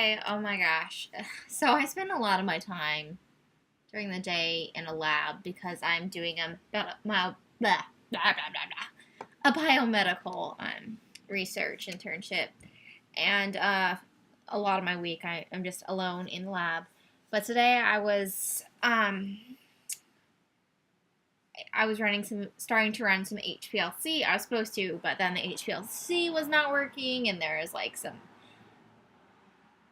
Hi, oh my gosh. So I spend a lot of my time during the day in a lab because I'm doing a biomedical research internship. And a lot of my week I'm just alone in the lab. But today I was starting to run some HPLC. I was supposed to, but then the HPLC was not working, and there was like some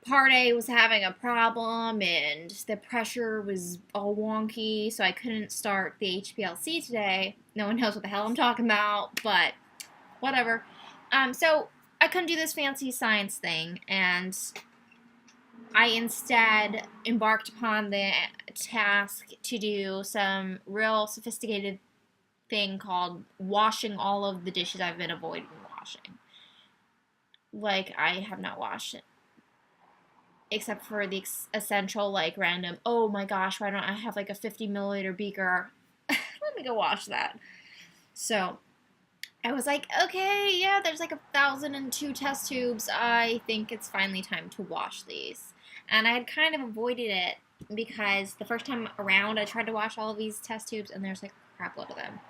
part A was having a problem and the pressure was all wonky, so I couldn't start the HPLC today. No one knows what the hell I'm talking about, but whatever. So I couldn't do this fancy science thing, and I instead embarked upon the task to do some real sophisticated thing called washing all of the dishes I've been avoiding washing. Like, I have not washed except for the essential, like, random, oh my gosh, why don't I have, like, a 50 milliliter beaker? Let me go wash that. So, I was like, okay, yeah, there's like 1,002 test tubes. I think it's finally time to wash these. And I had kind of avoided it because the first time around I tried to wash all of these test tubes and there's like a crap load of them.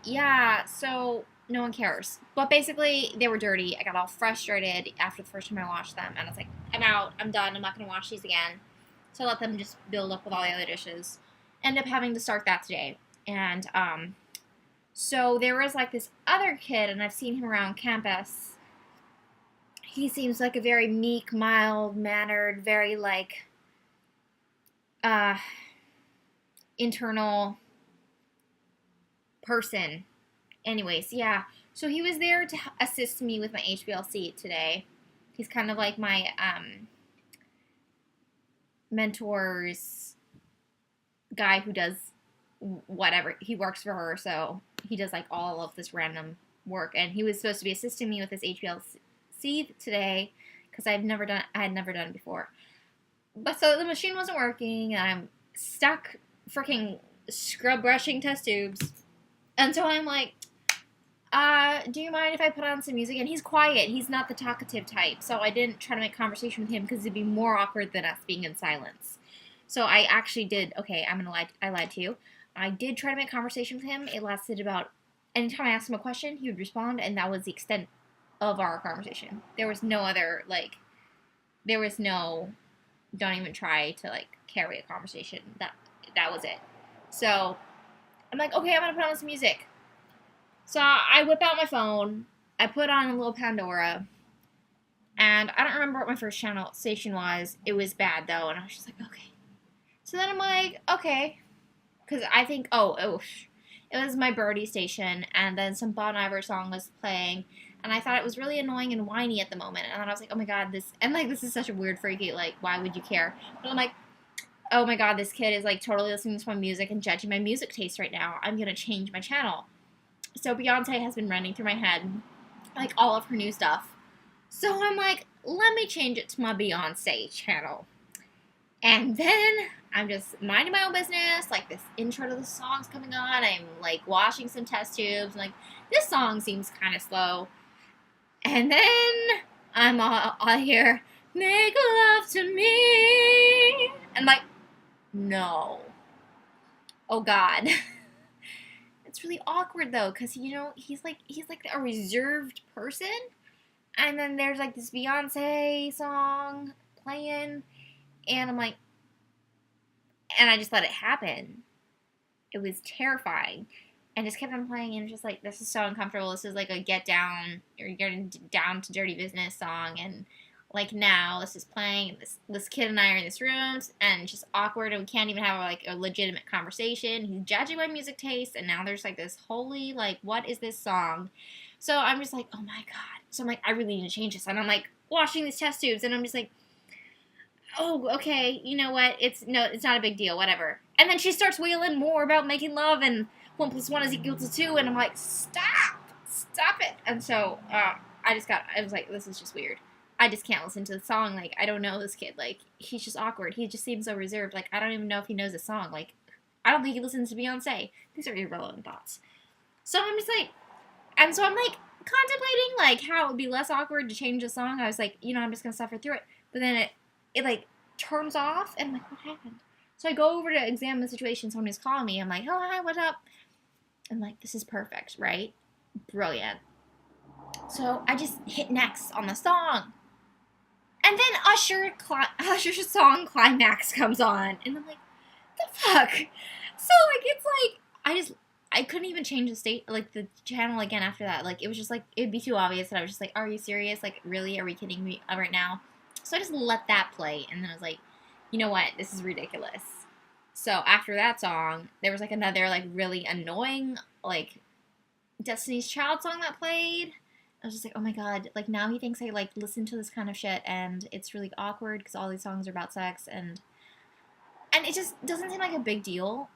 Yeah, so no one cares. But basically, they were dirty. I got all frustrated after the first time I washed them, and I was like, I'm out. I'm done. I'm not going to wash these again. So I let them just build up with all the other dishes. Ended up having to start that today. And, so there was like this other kid, and I've seen him around campus. He seems like a very meek, mild-mannered, very like, internal person. Anyways, yeah. So he was there to assist me with my HBLC today. He's kind of like my mentor's guy who does whatever. He works for her, so he does like all of this random work. And he was supposed to be assisting me with this HBLC today because I had never done it before. But so the machine wasn't working, and I'm stuck freaking scrub brushing test tubes. And so I'm like, do you mind if I put on some music? And he's quiet. He's not the talkative type. So I didn't try to make conversation with him because it'd be more awkward than us being in silence. So I actually did. Okay, I lied to you. I did try to make conversation with him. It lasted about, anytime I asked him a question, he would respond, and that was the extent of our conversation. There was no other, like, don't even try to, like, carry a conversation. That was it. So I'm like, okay, I'm going to put on some music. So I whip out my phone, I put on a little Pandora, and I don't remember what my first channel station was. It was bad, though, and I was just like, okay. So then I'm like, okay, because I think, it was my Birdie station, and then some Bon Iver song was playing, and I thought it was really annoying and whiny at the moment, and then I was like, oh my god, this is such a weird freaky, like, why would you care? But I'm like, oh my god, this kid is, like, totally listening to my music and judging my music taste right now. I'm gonna change my channel. So Beyonce has been running through my head, like, all of her new stuff. So I'm like, let me change it to my Beyonce channel. And then I'm just minding my own business, like, this intro to the song's coming on, I'm, like, washing some test tubes, like, this song seems kind of slow. And then I'm all here, make love to me, and, like, no. Oh, God. It's really awkward, though, because, he's like a reserved person, and then there's, like, this Beyonce song playing, and I'm like, and I just let it happen. It was terrifying, and just kept on playing, and just like, this is so uncomfortable. This is like a get down, or getting down to dirty business song, and like, now this is playing, and this kid and I are in this room, and it's just awkward, and we can't even have like a legitimate conversation. He's judging my music taste, and now there's like this holy, like, what is this song? So I'm just like, oh my god. So I'm like, I really need to change this, and I'm like washing these test tubes, and I'm just like, oh, okay, you know what? It's not a big deal, whatever. And then she starts wailing more about making love, and 1 + 1 is equal to 2, and I'm like, stop it. And so I was like, this is just weird. I just can't listen to the song. Like, I don't know this kid. Like, he's just awkward. He just seems so reserved. Like, I don't even know if he knows the song. Like, I don't think he listens to Beyonce. These are irrelevant thoughts. So I'm just like, and so I'm like, contemplating like how it would be less awkward to change the song. I was like, I'm just gonna suffer through it. But then it like turns off, and I'm like, what happened? So I go over to examine the situation. Somebody's calling me. I'm like, oh hi, what's up? I'm like, this is perfect, right? Brilliant. So I just hit next on the song, and then Usher's song Climax comes on, and I'm like, the fuck? So like it's like I couldn't even change the the channel again after that. Like, it was just like, it'd be too obvious that I was just like, are you serious? Like, really? Are we kidding me right now? So I just let that play, and then I was like, you know what? This is ridiculous. So after that song, there was like another like really annoying like Destiny's Child song that played. I was just like, oh my god, like now he thinks I like listen to this kind of shit, and it's really awkward because all these songs are about sex, and it just doesn't seem like a big deal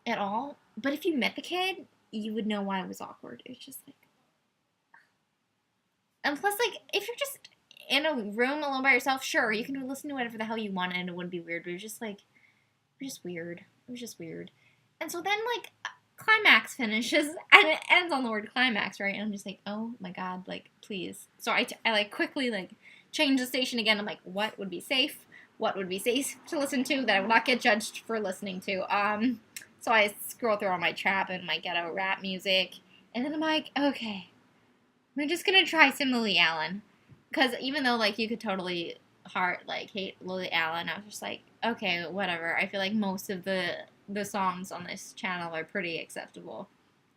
at all. But if you met the kid, you would know why it was awkward. It was just like, and plus, like, if you're just in a room alone by yourself, sure, you can listen to whatever the hell you want, and it wouldn't be weird. But it was just like, it was just weird. It was just weird. And so then, like, Climax finishes, and it ends on the word climax, right? And I'm just like, oh my god, like, please. So I like quickly like change the station again. I'm like, what would be safe? What would be safe to listen to that I would not get judged for listening to? So I scroll through all my trap and my ghetto rap music, and then I'm like, okay, I'm just gonna try some Lily Allen, because even though like you could totally hate Lily Allen, I was just like, okay, whatever. I feel like most of the songs on this channel are pretty acceptable,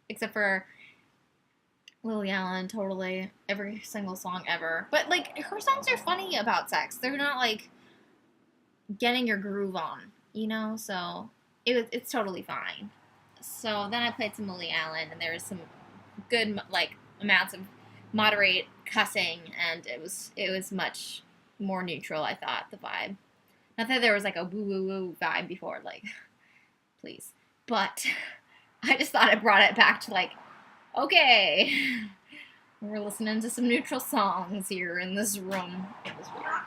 except for Lily Allen. Totally every single song ever, but like her songs are funny about sex. They're not like getting your groove on, so it's totally fine. So then I played some Lily Allen, and there was some good like amounts of moderate cussing, and it was much more neutral. I thought the vibe, not that there was like a woo woo woo vibe before, like please, but I just thought it brought it back to like, okay, we're listening to some neutral songs here in this room. It was weird.